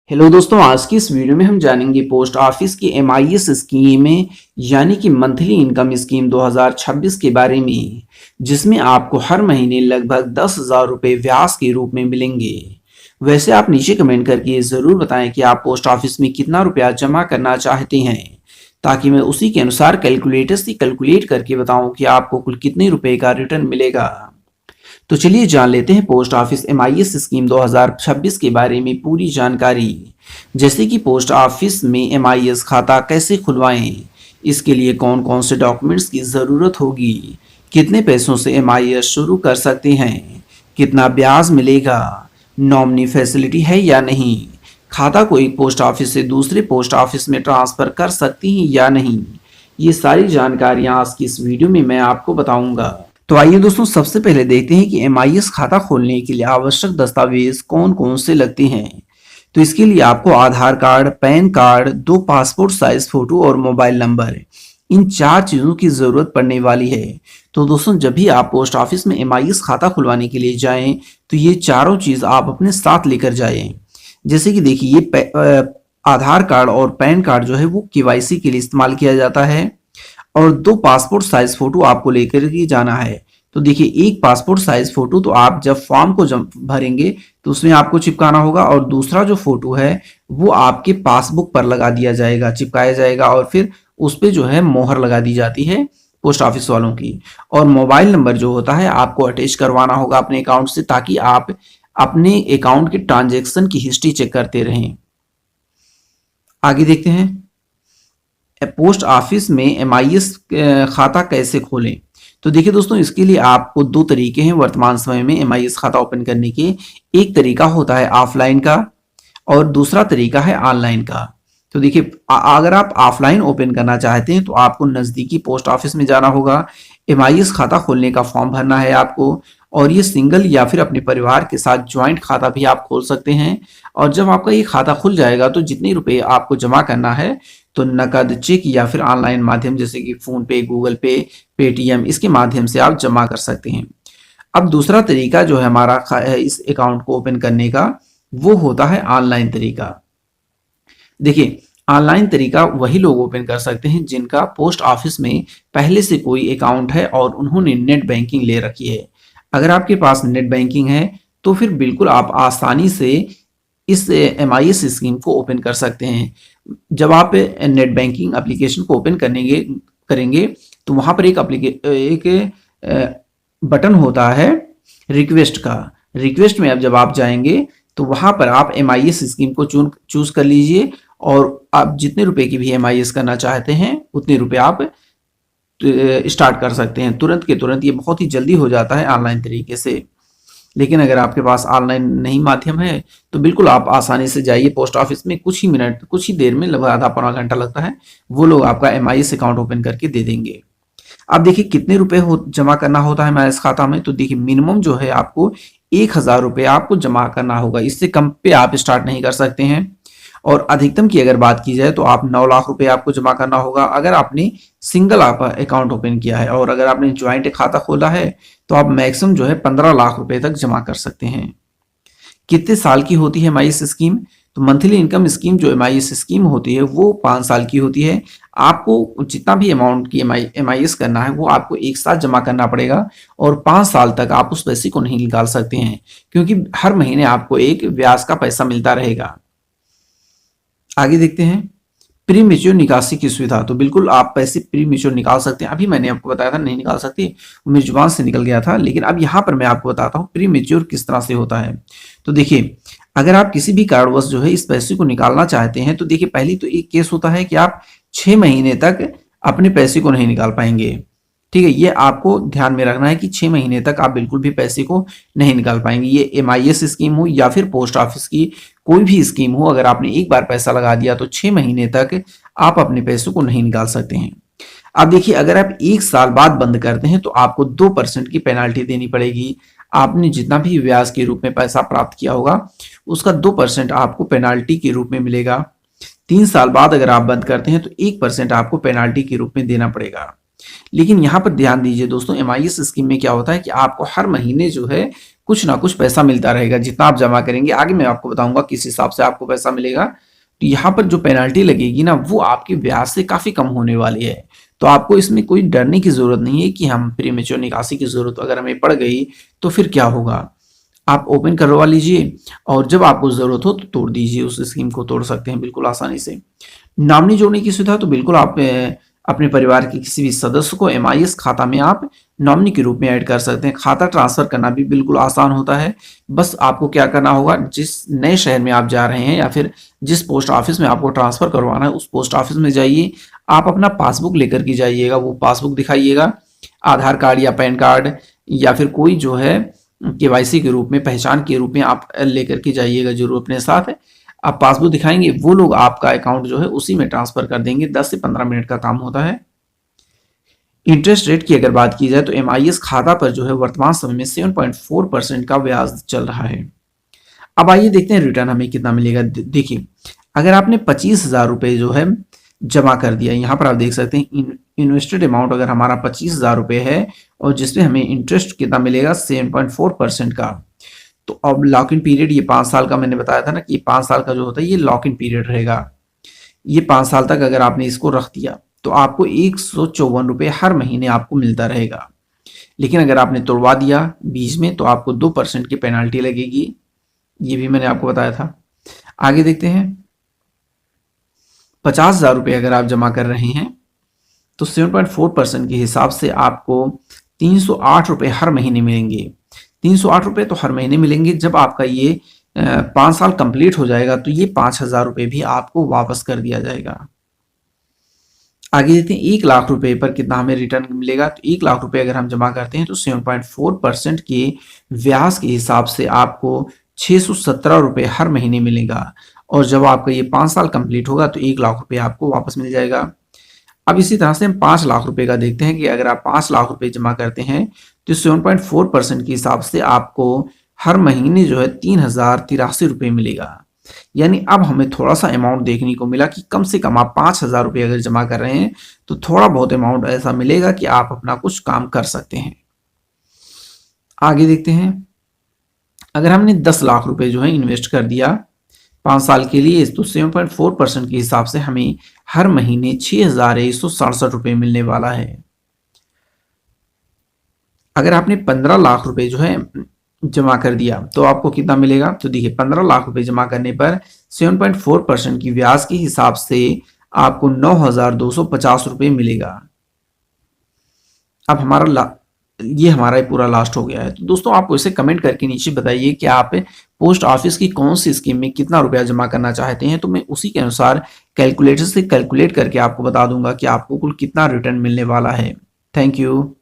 Hello दोस्तों, आज की इस वीडियो में हम जानेंगे पोस्ट ऑफिस की एमआईएस स्कीम में यानी कि मंथली इनकम स्कीम 2026 के बारे में, जिसमें आपको हर महीने लगभग 10,000 रुपये ब्याज के रूप में मिलेंगे। वैसे आप नीचे कमेंट करके ज़रूर बताएं कि आप पोस्ट ऑफिस में कितना रुपया जमा करना चाहते हैं, ताकि मैं उसी के अनुसार कैलकुलेटर से कैलकुलेट करके बताऊं कि आपको कुल कितने रुपए का रिटर्न मिलेगा। तो चलिए जान लेते हैं पोस्ट ऑफिस एमआईएस स्कीम 2026 के बारे में पूरी जानकारी। जैसे कि पोस्ट ऑफिस में एमआईएस खाता कैसे खुलवाएं, इसके लिए कौन कौन से डॉक्यूमेंट्स की ज़रूरत होगी, कितने पैसों से एमआईएस शुरू कर सकते हैं, कितना ब्याज मिलेगा, नॉमिनी फैसिलिटी है या नहीं, खाता को एक पोस्ट ऑफिस से दूसरे पोस्ट ऑफिस में ट्रांसफ़र कर सकती हैं या नहीं, ये सारी जानकारियाँ आज की इस वीडियो में मैं आपको बताऊंगा। तो आइए दोस्तों, सबसे पहले देखते हैं कि एमआईएस खाता खोलने के लिए आवश्यक दस्तावेज कौन कौन से लगते हैं। तो इसके लिए आपको Aadhaar card, pan card, 2 passport size photo और मोबाइल नंबर, इन 4 चीज़ों की ज़रूरत पड़ने वाली है। तो दोस्तों, जब भी आप पोस्ट ऑफिस में एमआईएस खाता खुलवाने के लिए जाएं तो ये चारों चीज़ आप अपने साथ लेकर जाएं। जैसे कि देखिए, ये आधार कार्ड और पैन कार्ड जो है वो केवाईसी के लिए इस्तेमाल किया जाता है, और 2 पासपोर्ट साइज फोटो आपको लेकर ही जाना है। तो देखिए, एक पासपोर्ट साइज फोटो तो आप जब फॉर्म को भरेंगे तो उसमें आपको चिपकाना होगा, और दूसरा जो फोटो है वो आपके पासबुक पर लगा दिया जाएगा, चिपकाया जाएगा, और फिर उस पर जो है मोहर लगा दी जाती है पोस्ट ऑफिस वालों की। और मोबाइल नंबर जो होता है आपको अटैच करवाना होगा अपने अकाउंट से, ताकि आप अपने अकाउंट के ट्रांजेक्शन की हिस्ट्री चेक करते रहें। आगे देखते हैं, पोस्ट ऑफिस में एमआईएस खाता कैसे खोलें। तो देखिए दोस्तों, इसके लिए आपको 2 तरीके हैं वर्तमान समय में एमआईएस खाता ओपन करने के। एक तरीका होता है ऑफलाइन का, और दूसरा तरीका है ऑनलाइन का। तो देखिए, अगर आप ऑफलाइन ओपन करना चाहते हैं तो आपको नज़दीकी पोस्ट ऑफिस में जाना होगा, एमआईएस खाता खोलने का फॉर्म भरना है आपको, और ये सिंगल या फिर अपने परिवार के साथ ज्वाइंट खाता भी आप खोल सकते हैं। और जब आपका ये खाता खुल जाएगा तो जितने रुपए आपको जमा करना है, तो नकद, चेक या फिर ऑनलाइन माध्यम जैसे कि फोन पे, गूगल पे, पेटीएम, इसके माध्यम से आप जमा कर सकते हैं। अब दूसरा तरीका जो है हमारा इस अकाउंट को ओपन करने का, वो होता है ऑनलाइन तरीका। देखिए, ऑनलाइन तरीका वही लोग ओपन कर सकते हैं जिनका पोस्ट ऑफिस में पहले से कोई अकाउंट है और उन्होंने नेट बैंकिंग ले रखी है। अगर आपके पास नेट बैंकिंग है तो फिर बिल्कुल आप आसानी से इस एमआईएस स्कीम को ओपन कर सकते हैं। जब आप नेट बैंकिंग एप्लीकेशन को ओपन करेंगे तो वहां पर एक बटन होता है रिक्वेस्ट का। रिक्वेस्ट में अब जब आप जाएंगे तो वहां पर आप एमआईएस स्कीम को चूज कर लीजिए, और आप जितने रुपए की भी एमआईएस करना चाहते हैं उतने रुपए आप स्टार्ट कर सकते हैं तुरंत के तुरंत। ये बहुत ही जल्दी हो जाता है ऑनलाइन तरीके से। लेकिन अगर आपके पास ऑनलाइन नहीं माध्यम है तो बिल्कुल आप आसानी से जाइए पोस्ट ऑफिस में, कुछ ही मिनट, कुछ ही देर में, लगभग आधा पौना घंटा लगता है, वो लोग आपका एमआईएस अकाउंट ओपन करके दे देंगे। अब देखिए, कितने रुपए जमा करना होता है एमआईएस खाता में। तो देखिए, मिनिमम जो है आपको 1,000 रुपये आपको जमा करना होगा, इससे कम पे आप स्टार्ट नहीं कर सकते हैं। और अधिकतम की अगर बात की जाए तो आप 9 लाख रुपए आपको जमा करना होगा अगर आपने सिंगल आप अकाउंट ओपन किया है, और अगर आपने ज्वाइंट खाता खोला है तो आप मैक्सिमम जो है 15 लाख रुपए तक जमा कर सकते हैं। कितने साल की होती है एमआईएस स्कीम? तो मंथली इनकम स्कीम जो एमआईएस स्कीम होती है वो 5 साल की होती है। आपको जितना भी अमाउंट की एमआईएस करना है वो आपको एक साथ जमा करना पड़ेगा, और 5 साल तक आप उस पैसे को नहीं निकाल सकते हैं, क्योंकि हर महीने आपको एक ब्याज का पैसा मिलता रहेगा। आगे देखते हैं, प्री मेच्योर निकासी की सुविधा। तो बिल्कुल आप पैसे प्री मेच्योर निकाल सकते हैं। अभी मैंने आपको बताया था नहीं निकाल सकते, मेरी जुबान से निकल गया था, लेकिन अब यहाँ पर मैं आपको बताता हूँ प्री मेच्योर किस तरह से होता है। तो देखिए, अगर आप किसी भी कारणवश जो है इस पैसे को निकालना चाहते हैं तो देखिए, पहली तो एक केस होता है कि आप 6 महीने तक अपने पैसे को नहीं निकाल पाएंगे। ठीक है, ये आपको ध्यान में रखना है कि 6 महीने तक आप बिल्कुल भी पैसे को नहीं निकाल पाएंगे। ये एमआईएस स्कीम हो या फिर पोस्ट ऑफिस की कोई भी स्कीम हो, अगर आपने एक बार पैसा लगा दिया तो 6 महीने तक आप अपने पैसों को नहीं निकाल सकते हैं। अब देखिए, अगर आप 1 साल बाद बंद करते हैं तो आपको 2% की पेनाल्टी देनी पड़ेगी। आपने जितना भी ब्याज के रूप में पैसा प्राप्त किया होगा उसका 2% आपको पेनाल्टी के रूप में मिलेगा। 3 साल बाद अगर आप बंद करते हैं तो 1% आपको पेनाल्टी के रूप में देना पड़ेगा। लेकिन यहाँ पर ध्यान दीजिए दोस्तों, एमआईएस स्कीम में क्या होता है कि आपको हर महीने जो है कुछ ना कुछ पैसा मिलता रहेगा जितना आप जमा करेंगे। आगे मैं आपको बताऊंगा किस हिसाब से आपको पैसा मिलेगा। तो यहाँ पर जो पेनल्टी लगेगी ना, वो आपके ब्याज से काफी कम होने वाली है। तो आपको इसमें कोई डरने की जरूरत नहीं है कि हम प्रीमेच्योर निकासी की जरूरत अगर हमें पड़ गई तो फिर क्या होगा। आप ओपन करवा लीजिए और जब आपको जरूरत हो तो तोड़ दीजिए। उस स्कीम को तोड़ सकते हैं बिल्कुल आसानी से। नॉमिनी जोड़ने की सुविधा तो बिल्कुल आप अपने परिवार के किसी भी सदस्य को एमआईएस खाता में आप नॉमिनी के रूप में ऐड कर सकते हैं। खाता ट्रांसफर करना भी बिल्कुल आसान होता है। बस आपको क्या करना होगा, जिस नए शहर में आप जा रहे हैं या फिर जिस पोस्ट ऑफिस में आपको ट्रांसफर करवाना है, उस पोस्ट ऑफिस में जाइए। आप अपना पासबुक लेकर के जाइएगा, वो पासबुक दिखाइएगा, आधार कार्ड या पैन कार्ड या फिर कोई जो है केवाईसी के रूप में, पहचान के रूप में आप लेकर के जाइएगा जरूर अपने साथ। आप पासबुक दिखाएंगे, वो लोग आपका अकाउंट जो है उसी में ट्रांसफर कर देंगे। 10 से 15 मिनट का काम होता है। इंटरेस्ट रेट की अगर बात की जाए तो एमआईएस खाता पर जो है वर्तमान समय में 7.4% का ब्याज चल रहा है। अब आइए देखते हैं रिटर्न हमें कितना मिलेगा। देखिए, अगर आपने 25,000 रुपए जो है जमा कर दिया, यहाँ पर आप देख सकते हैं इन्वेस्टेड अमाउंट अगर हमारा 25,000 रुपए है और जिसमें हमें इंटरेस्ट कितना मिलेगा 7.4% का। तो अब लॉक इन पीरियड ये 5 साल का मैंने बताया था ना कि 5 साल का जो होता है ये लॉक इन पीरियड रहेगा। ये 5 साल तक अगर आपने इसको रख दिया तो आपको 154 रुपये हर महीने आपको मिलता रहेगा। लेकिन अगर आपने तोड़वा दिया बीच में तो आपको 2% की पेनाल्टी लगेगी। ये भी मैंने आपको बताया था। आगे देखते हैं, 50,000 रुपये अगर आप जमा कर रहे हैं तो 7.4% के हिसाब से आपको 308 रुपये हर महीने मिलेंगे। 308 रुपये तो हर महीने मिलेंगे। जब आपका ये 5 साल कंप्लीट हो जाएगा तो ये 5,000 रुपये भी आपको वापस कर दिया जाएगा। आगे देखते हैं 1 लाख रुपए पर कितना हमें रिटर्न मिलेगा। तो 1 लाख रुपए अगर हम जमा करते हैं तो 7.4% के ब्याज के हिसाब से आपको 617 रुपये हर महीने मिलेगा। और जब आपका ये 5 साल कंप्लीट होगा तो 1 लाख रुपए आपको वापस मिल जाएगा। अब इसी तरह से हम 5 लाख रुपए का देखते हैं कि अगर आप 5 लाख रुपए जमा करते हैं तो 7.4% के हिसाब से आपको हर महीने जो है 3,083 रुपये मिलेगा। यानी अब हमें थोड़ा सा अमाउंट देखने को मिला कि कम से कम आप 5,000 रुपये अगर जमा कर रहे हैं तो थोड़ा बहुत अमाउंट ऐसा मिलेगा कि आप अपना कुछ काम कर सकते हैं। आगे देखते हैं, अगर हमने 10 लाख रुपए जो है इन्वेस्ट कर दिया 5 साल के लिए तो 7.4% के हिसाब से हमें हर महीने 6,167 रुपये मिलने वाला है। अगर आपने 15 लाख रुपए जो है जमा कर दिया तो आपको कितना मिलेगा। तो देखिए, 15 लाख रुपए जमा करने पर 7.4% की ब्याज के हिसाब से आपको 9,250 रुपये मिलेगा। अब ये हमारा पूरा लास्ट हो गया है। तो दोस्तों, आप इसे कमेंट करके नीचे बताइए कि आप पोस्ट ऑफिस की कौन सी स्कीम में कितना रुपया जमा करना चाहते हैं। तो मैं उसी के अनुसार कैलकुलेटर से कैलकुलेट करके आपको बता दूंगा कि आपको कुल कितना रिटर्न मिलने वाला है। Thank you.